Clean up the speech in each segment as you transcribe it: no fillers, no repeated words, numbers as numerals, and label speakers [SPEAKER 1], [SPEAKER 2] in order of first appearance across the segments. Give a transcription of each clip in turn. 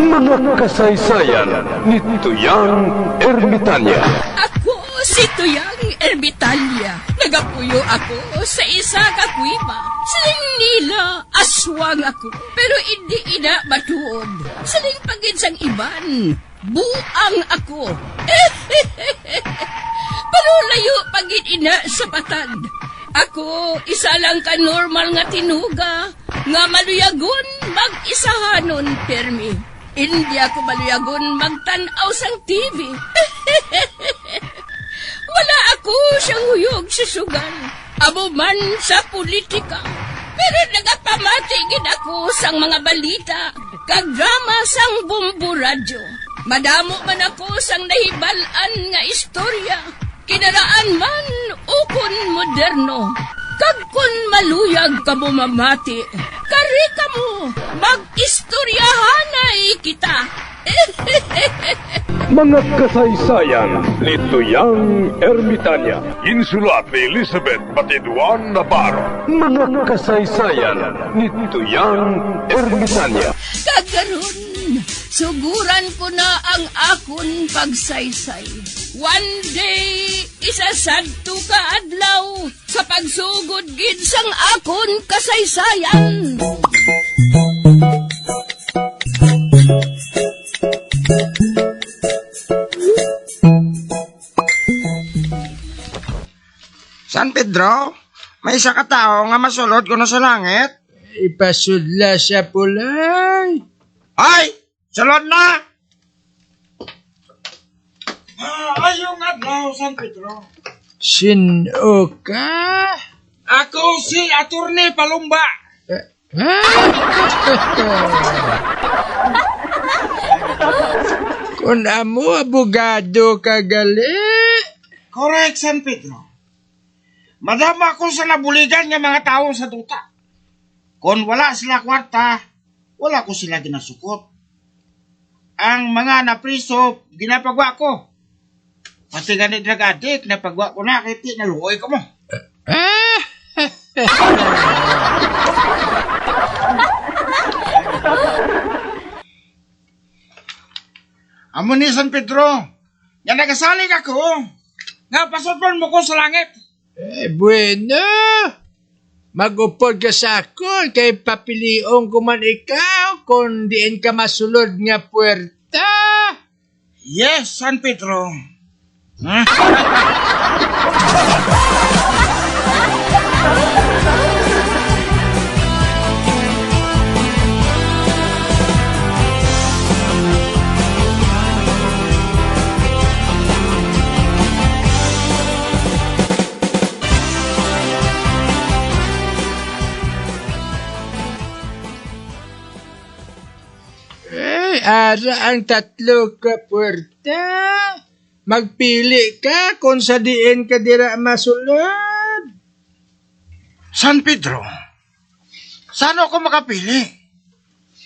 [SPEAKER 1] Mga kasaysayan ni Tuyang Ermitanya.
[SPEAKER 2] Ako si Tuyang Ermitanya. Nagapuyo ako sa isa ka kuiba. Siling nila, aswang ako. Pero hindi ina matuod. Siling paginsang iban, buang ako. Pero layo pagin ina sa patad. Ako, isa lang ka normal nga tinuga, nga maluyagon mag-isahanon, permi. Hindi ako maluyagon magtanaw sang TV. Wala ako siyang huyog sa sugal, abo man sa politika. Pero nagapamati gid ako sang mga balita, kag drama sang Bumbu Radyo. Madamo man ako sang nahibalan nga istorya, kinaraan man ukon moderno. Kag kun maluyag ka mo mamati, kari ka mo, mag-istoryahanay kita.
[SPEAKER 1] Mga kasaysayan ni Tuyang Ermitanya.
[SPEAKER 3] Insulat ni Elizabeth Batiduan Navarro.
[SPEAKER 1] Mga kasaysayan ni Tuyang Ermitanya.
[SPEAKER 2] Kagaron, suguran ko na ang akon pagsaysay. One day, isasadto ka adlaw sa pagsugod gid sang akon kasaysayan.
[SPEAKER 4] San Pedro, may isa ka tao nga masulod ko na sa langit.
[SPEAKER 5] Ipasudla sa pulay.
[SPEAKER 4] Ay! Sulod na! Ayong adlaw, San Pedro.
[SPEAKER 5] Sino ka?
[SPEAKER 4] Ako si Attorney Palumba.
[SPEAKER 5] Kung amo abogado ka gali.
[SPEAKER 4] Correct, San Pedro. Madama ako sa nabuligan ng mga tao sa duta. Kung wala sila kwarta, wala ko sila ginasukot. Ang mga napriso, ginapagwa ko. Pati ganit drug addict, napagwa ko na, kaya naluoy ko mo. Amo ni San Pedro, nga nagasalig ako, nga pasopon mo ko sa langit.
[SPEAKER 5] Bueno. Magupod ka sa akon kay papiliong ko man ikaw kung diin ka masulod nga puwerta.
[SPEAKER 4] Yes, San Pedro.
[SPEAKER 5] Ara ang tatlo ka puwerta. Magpili ka kung sa diin ka dira masulod.
[SPEAKER 4] San Pedro, saan ako makapili?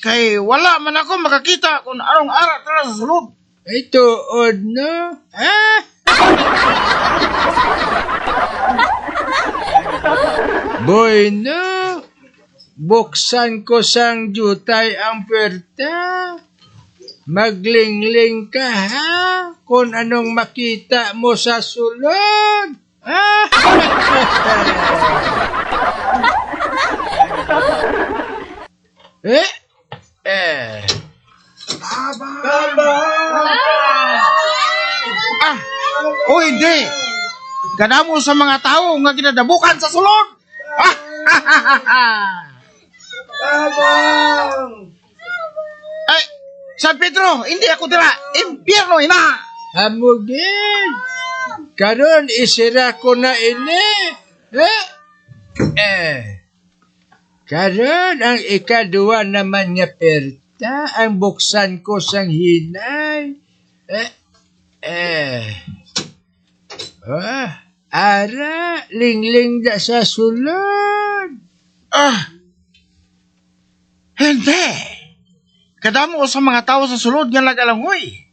[SPEAKER 4] Kay wala man ako makakita kung anong ara tala sa sulod.
[SPEAKER 5] Ay, tuod, no? Boy, no? Buksan ko sang jutay ang puwerta. Maglingling ka, ha? Kung anong makita mo sa sulod.
[SPEAKER 4] O hindi. Gana mo sa mga tao nga ginadabukan sa sulod. Ay, San Pedro, hindi ako dira. Impyerno, ina.
[SPEAKER 5] Hamugin. Karon isira ko na ini. Karon ang ikadua naman nga perta ang buksan ko sang hinay. Ara, lingling da sa sulod.
[SPEAKER 4] Hindi. Kadamo sa mga tao sa sulod nga nagalangoy.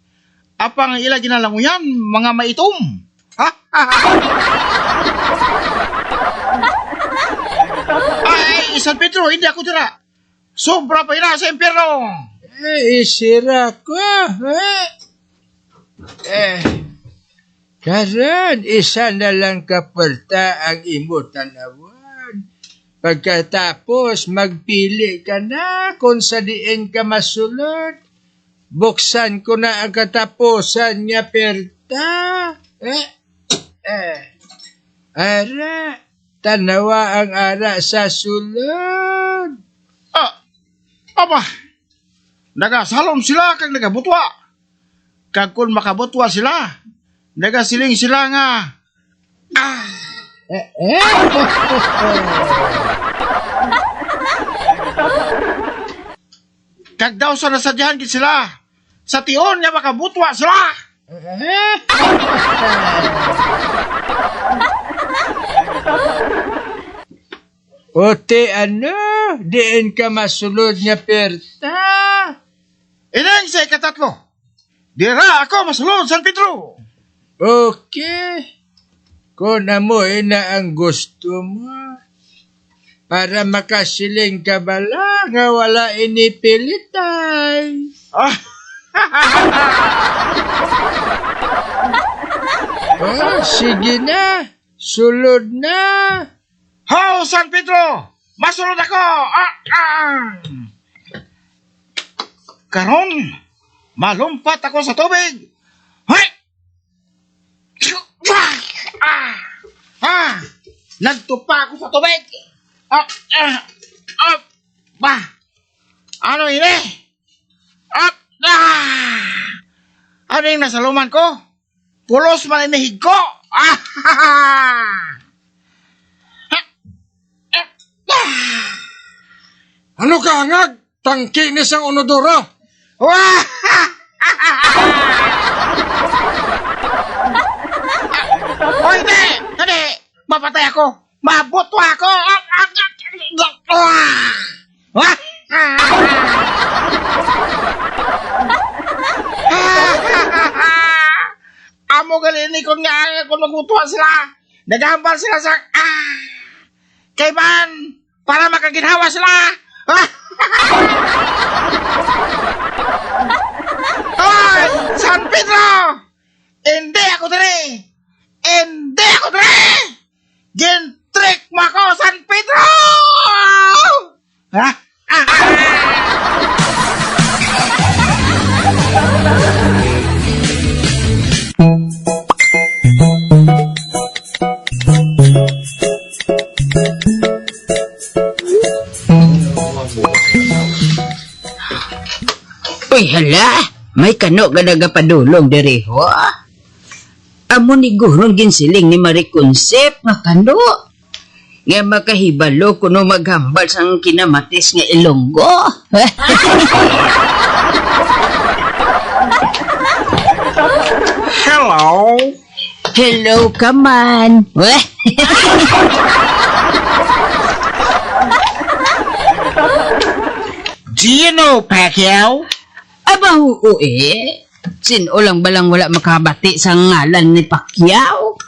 [SPEAKER 4] Apang ila ginalangoyan, mga maitom. Ay, San Pedro, hindi ako dira. Sobra pa ina sa impyerno.
[SPEAKER 5] Isira ko. Karon, isa na lang kapulta ang imo tanawan. Pagkatapos, magpili ka na kung sa diin ka masulod. Buksan ko na ang katapusan niya perta. Ara, tanawa ang ara sa sulod.
[SPEAKER 4] Aba, nagasalom sila kag nagabutwa. Kag kung makabutwa sila, nagasiling sila nga. Kag daw sa nasadyahan gid sila. Sa tion nga makabutwa sila.
[SPEAKER 5] Ote ano, diin ka masulod nga perta.
[SPEAKER 4] Inang sa ikatatlo. Dira ako masulod San Pedro.
[SPEAKER 5] Okay. Kung amoy na ang gusto mo, para makasiling ka bala nga wala inipilitay. Sige na, sulod na.
[SPEAKER 4] Ho, San Pedro! Masunod ako! Karon, malumpat ako sa tubig. Hoy! Nagtupa ako sa tubig. Ano ini? Ano yung nasa luman ko? Pulos malinihig ko.
[SPEAKER 5] Ano ka angag? Tangki ni sang unodoro.
[SPEAKER 4] Hoy, hindi! Mapatay ako! Mabuto ako! Amo galini ko nga kung magutuwa sila. Nagambal sila sa... Kay man, para makaginhawa sila. Hoy! San Pedro! Hindi ako dali! Hindi ako dali! Gin-trick mo ako, San Pedro!
[SPEAKER 6] Uy, hala! May kano ka nagapadulong diri ho. Amo ni gurong ginsiling ni Mariconsep nga kano. Nga makahibalo kuno maghambal sang kinamatis nga Ilonggo.
[SPEAKER 4] Hello?
[SPEAKER 6] Hello ka man.
[SPEAKER 4] Do you know Pacquiao?
[SPEAKER 6] Aba oo eh. Sino lang balang wala makabati sa ngalan ni Pacquiao?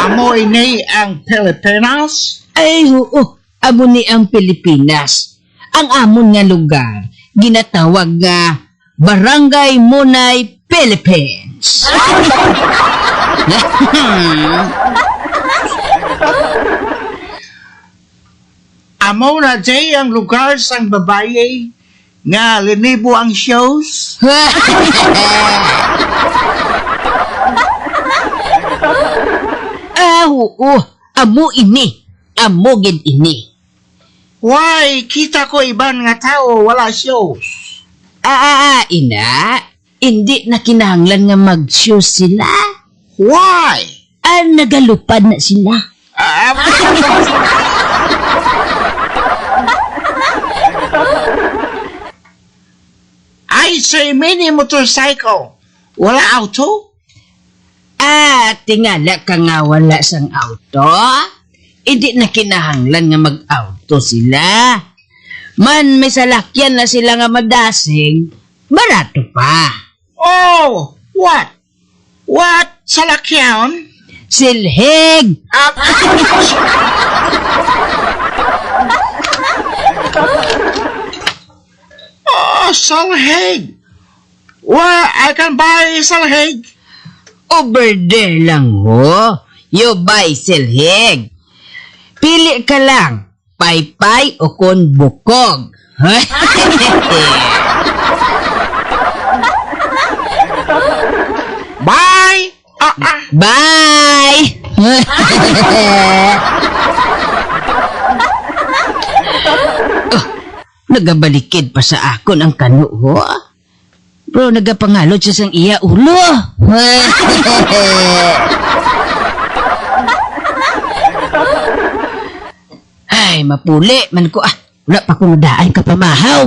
[SPEAKER 4] Amo ini ang Pilipinas?
[SPEAKER 6] Ay oo, amo ni ang Pilipinas. Ang amon nga lugar, ginatawag nga Barangay Munay, Philippines.
[SPEAKER 4] Amo na jay ang lugar sang babaye nga linibo ang shows?
[SPEAKER 6] Oo, amo ini. Amo gid ini.
[SPEAKER 4] Why, kita ko iban nga tao wala shows.
[SPEAKER 6] Ina. Hindi na kinahanglan nga mag-show sila.
[SPEAKER 4] Why?
[SPEAKER 6] Nagalupad na sila.
[SPEAKER 4] I say mini motorcycle. Wala auto?
[SPEAKER 6] Tingala ka nga wala sang auto. Hindi na kinahanglan nga mag-auto sila. Man, may salakyan na sila nga madasig, barato pa.
[SPEAKER 4] Oh, what? What? Salakyan?
[SPEAKER 6] Silhig!
[SPEAKER 4] salhig. Where I can buy salhig?
[SPEAKER 6] Over there lang ho. You buy silhig. Pili ka lang. Paypay o kon bukog.
[SPEAKER 4] Bye!
[SPEAKER 6] Bye! Oh, nagabalikid pa sa akon ang kano ho. Bro, nagapangalod siya sang iya ulo. Ay, mapuli man ko ah. Wala pa kong daan ka pamahaw.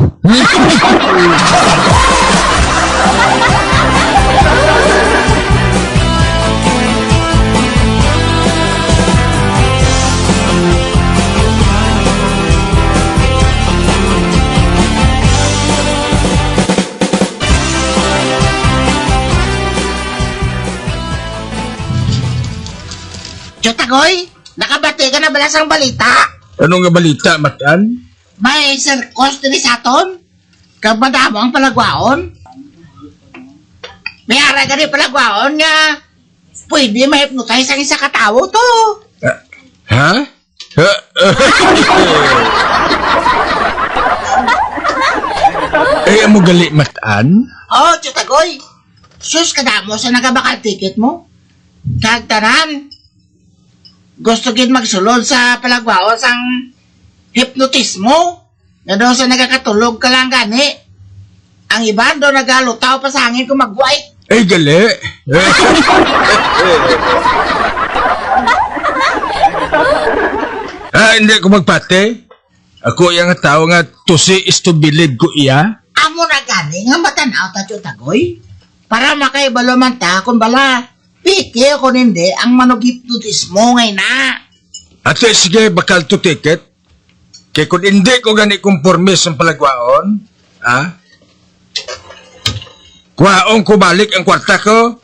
[SPEAKER 4] Chutagoy, nakabati ka na balasang balita?
[SPEAKER 5] Anong nga balita, Matan?
[SPEAKER 4] May sirkos din sa aton? Kabadamo ang palagwaon? May ara ka rin palagwaon nga pwede ma-hypnotize ang isa katawo to.
[SPEAKER 5] Ha? Eh, amo gali, Matan?
[SPEAKER 4] Oh, Chutagoy, sus kadamo sa nagabakal ticket mo? Kagtanan, gusto gid magsulod sa palagwaon sang hipnotismo. Nga doon sa nagakatulog ka lang gani. Ang iba doon nagalutaw pa sa hangin kung mag-white.
[SPEAKER 5] Eh, gali. Hindi ko magpate. Ako yung tao nga to see is to believe ko iya.
[SPEAKER 4] Amo na gani nga matanaw ta Chutagoy. Para makaibalo man ta kung bala. Piki o kung hindi ang manog-hipnotismo ngay na.
[SPEAKER 5] At sige, bakal to ticket. Kaya kung hindi ko gani conformis ang palagwaon, kuhaon ko balik ang kwarta ko.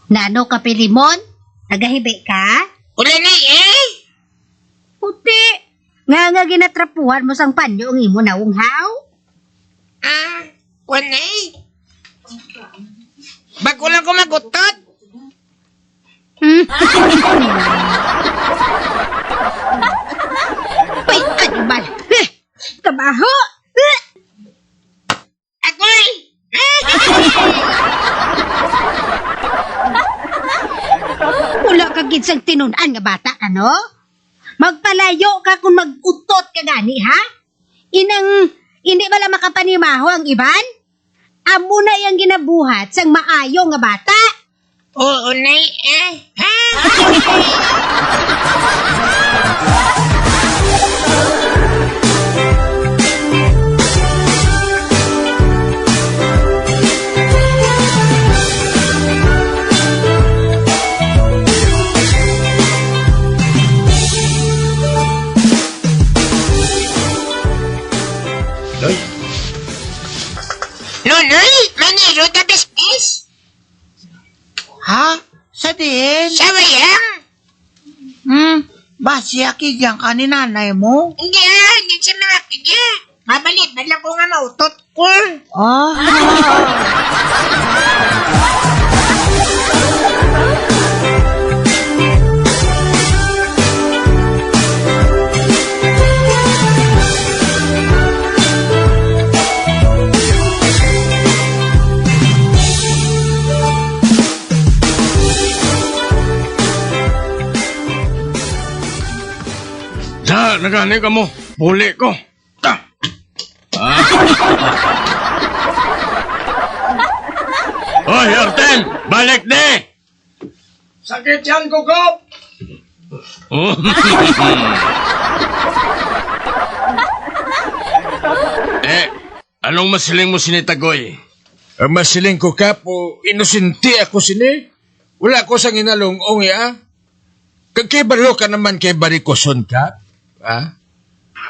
[SPEAKER 7] Nano ka pilimon? Nagahibi ka?
[SPEAKER 4] Uli na eh!
[SPEAKER 7] Puti! Nga ginatrapuhan mo sang panyo ang imo na unghaw?
[SPEAKER 4] Wala eh. Bago lang ko magutot.
[SPEAKER 7] Uy, ano ba? Kabaho!
[SPEAKER 4] Agoy!
[SPEAKER 7] Wala ka ginsang tinunan nga bata ka, no? Magpalayo ka kung mag-utot ka gani, ha? Hindi ba lang makapanimaho ang iban? Amo na yung ginabuhat sang maayo nga bata.
[SPEAKER 4] Oo, nay eh. Ha? Nonoy, maniro ka bispis? Ha? Sa din? Sa wayang? Basi akigyan ka ni nanay mo? Hindi, hindi siya makakigya. Mabalit ba lang ko nga mautot ko?
[SPEAKER 1] Nagani ka mo. Buli ko. Hoy, Arten! Balik de!
[SPEAKER 4] Sakit yan, Gugop!
[SPEAKER 1] Anong masiling mo sinitagoy?
[SPEAKER 5] Ang masiling ko kapo, inusinti ako sini. Wala ko sang inalong-ong ya. Kagkibalo ka naman kay barikoson ka.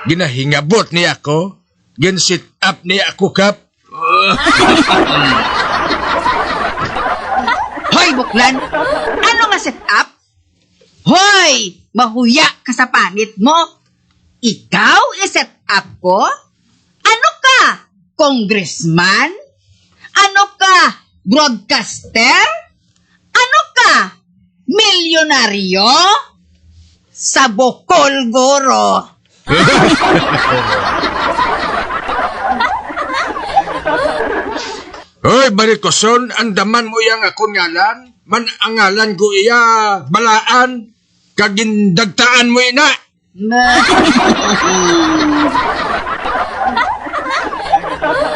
[SPEAKER 5] Ginahingabot niya ako. Gin-sit up niya ako, Kap.
[SPEAKER 7] Hoy, buklan! Ano nga set up? Hoy! Mahuya ka sa panit mo! Ikaw i-set up ko? Ano ka? Congressman? Ano ka? Broadcaster? Ano ka? Milyonaryo? Sa Bokol, Goro!
[SPEAKER 5] Hoy, Marikoson, andaman mo yang akong ngalan? Man ang ngalan ko iya, balaan. Kagindagtaan mo ina.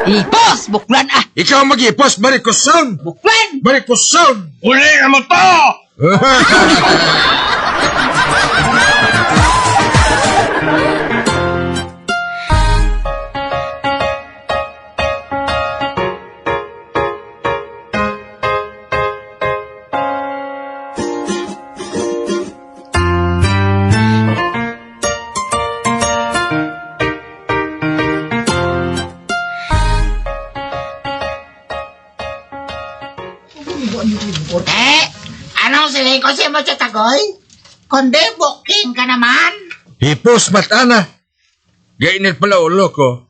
[SPEAKER 7] Ipos, buklan ah!
[SPEAKER 5] Ikaw mag-ipos, Marikoson.
[SPEAKER 7] Buklan!
[SPEAKER 5] Marikoson.
[SPEAKER 1] Huli ka mo to!
[SPEAKER 4] Anong siling ko si Mocho Tagoy? Kundi booking ka naman.
[SPEAKER 5] Hipos matana. Gainit pala ulo ko.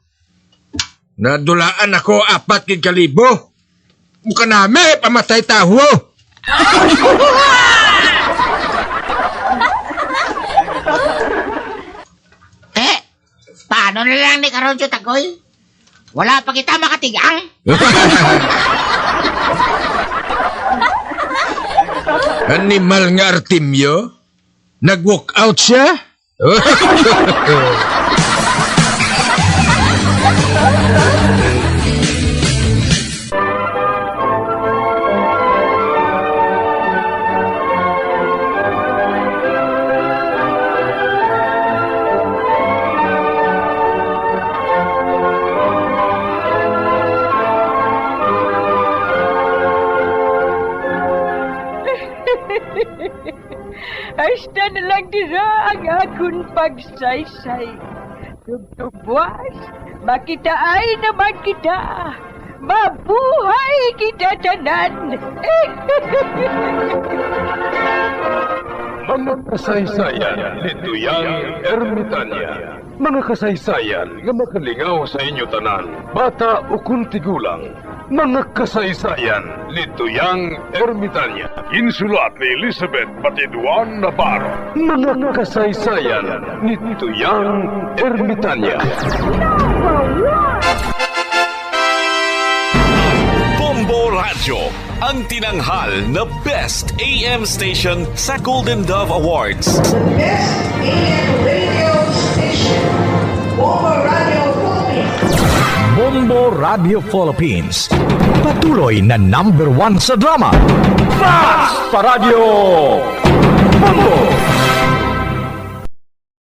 [SPEAKER 5] Nadulaan ako 4,000. Mukha nami, pamatay taho.
[SPEAKER 4] Paano na lang ni Karoncho Tagoy? Wala pa kita makatigang.
[SPEAKER 5] Animal nga Artemio? Nag-walk out siya?
[SPEAKER 8] Hasta na lang dira ang akong pagsaysay. Tugtugwas, makitaan naman kita. Mabuhay kita tanan.
[SPEAKER 3] Mga kasaysayan ni Tuyang Ermitanya. Mga kasaysayan nga makalingaw sa inyo tanan, bata o kuntigulang. Mga kasaysayan ni Tuyang Ermitanya. Insulat ni Elizabeth Batiduan Navarro. Mga kasaysayan ni Tuyang Ermitanya.
[SPEAKER 9] Bombo Radio, ang tinanghal na Best AM Station sa Golden Dove Awards.
[SPEAKER 10] Bombo Radio Philippines. Patuloy na #1 sa drama. Mas Paradio Bombo!